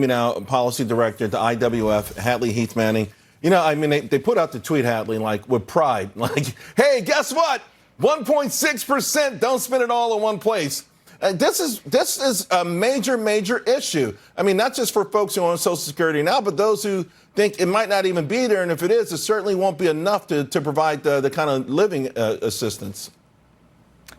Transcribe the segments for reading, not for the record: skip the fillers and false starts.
Now, policy director at the IWF, Hadley Heath Manning. They put out the tweet, Hadley, like with pride, like, hey, guess what? 1.6%. Don't spend it all in one place. This is a major issue. Not just for folks who are on Social Security now, but those who think it might not even be there. And if it is, it certainly won't be enough to provide the kind of living assistance.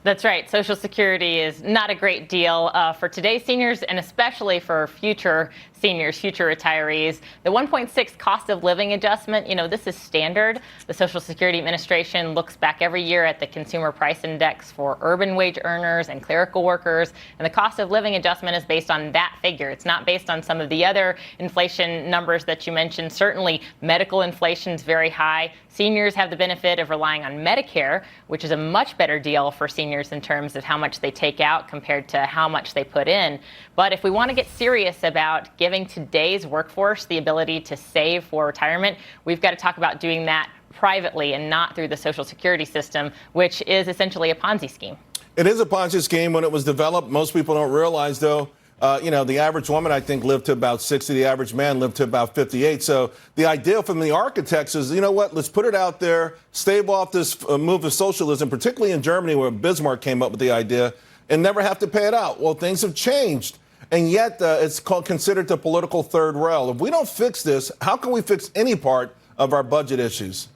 That's right. Social Security is not a great deal for today's seniors, and especially for future seniors, future retirees. The 1.6 cost of living adjustment, this is standard. The Social Security Administration looks back every year at the Consumer Price Index for urban wage earners and clerical workers, and the cost of living adjustment is based on that figure. It's not based on some of the other inflation numbers that you mentioned. Certainly, medical inflation is very high. Seniors have the benefit of relying on Medicare, which is a much better deal for seniors in terms of how much they take out compared to how much they put in. But if we want to get serious about giving today's workforce the ability to save for retirement, we've got to talk about doing that privately and not through the Social Security system, which is essentially a Ponzi scheme. It is a Ponzi scheme when it was developed. Most people don't realize, though, the average woman, I think, lived to about 60. The average man lived to about 58. So the idea from the architects is, let's put it out there, stave off this move of socialism, particularly in Germany, where Bismarck came up with the idea, and never have to pay it out. Well, things have changed. And yet it's considered the political third rail. If we don't fix this, how can we fix any part of our budget issues?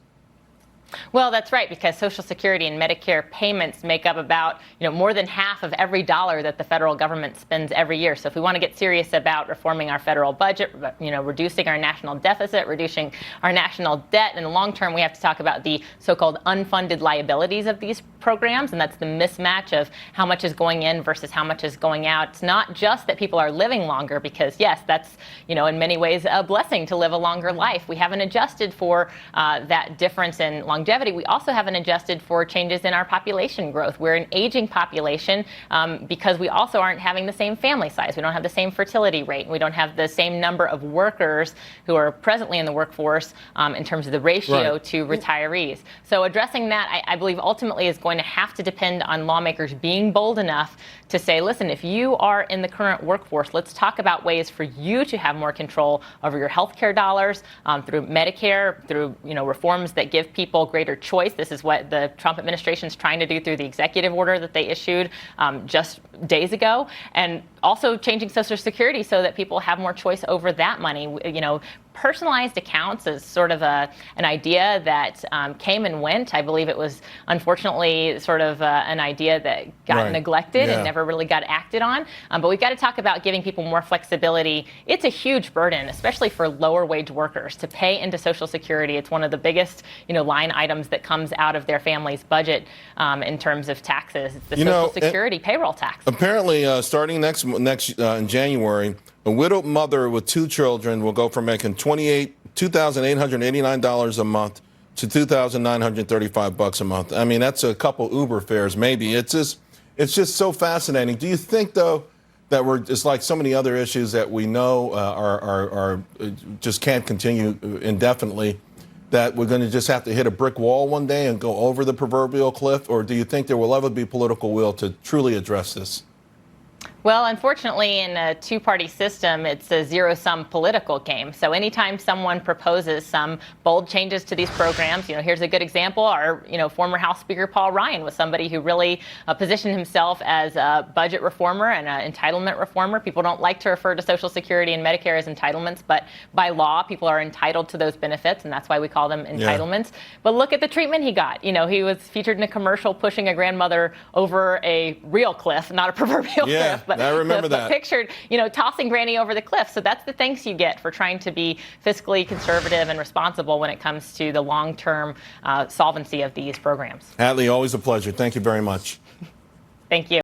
Well, that's right, because Social Security and Medicare payments make up about, more than half of every dollar that the federal government spends every year. So if we want to get serious about reforming our federal budget, reducing our national deficit, reducing our national debt, in the long term, we have to talk about the so-called unfunded liabilities of these programs, and that's the mismatch of how much is going in versus how much is going out. It's not just that people are living longer, because, yes, that's, in many ways a blessing to live a longer life. We haven't adjusted for that difference in longevity. We also haven't adjusted for changes in our population growth. We're an aging population because we also aren't having the same family size. We don't have the same fertility rate. We don't have the same number of workers who are presently in the workforce in terms of the ratio to retirees. So addressing that, I believe, ultimately is going to have to depend on lawmakers being bold enough to say, listen, if you are in the current workforce, let's talk about ways for you to have more control over your health care dollars through Medicare, through reforms that give people greater choice. This is what the Trump administration is trying to do through the executive order that they issued just days ago, and also changing Social Security so that people have more choice over that money. Personalized accounts is sort of an idea that came and went. I believe it was unfortunately sort of an idea that got neglected and never really got acted on. But we've got to talk about giving people more flexibility. It's a huge burden, especially for lower wage workers, to pay into Social Security. It's one of the biggest line items that comes out of their family's budget in terms of taxes. It's the Social Security payroll tax. Apparently, starting next in January, a widowed mother with 2 children will go from making $2,889 a month to $2,935 a month. That's a couple Uber fares, maybe. It's just so fascinating. Do you think, though, that it's like so many other issues that we know are just can't continue indefinitely, that we're going to just have to hit a brick wall one day and go over the proverbial cliff? Or do you think there will ever be political will to truly address this? Well, unfortunately, in a two-party system, it's a zero-sum political game. So anytime someone proposes some bold changes to these programs, here's a good example. Our, former House Speaker Paul Ryan was somebody who really positioned himself as a budget reformer and an entitlement reformer. People don't like to refer to Social Security and Medicare as entitlements, but by law, people are entitled to those benefits, and that's why we call them entitlements. But look at the treatment he got. He was featured in a commercial pushing a grandmother over a real cliff, not a proverbial cliff. I remember that. Pictured, tossing Granny over the cliff. So that's the thanks you get for trying to be fiscally conservative and responsible when it comes to the long-term solvency of these programs. Hadley, always a pleasure. Thank you very much. Thank you.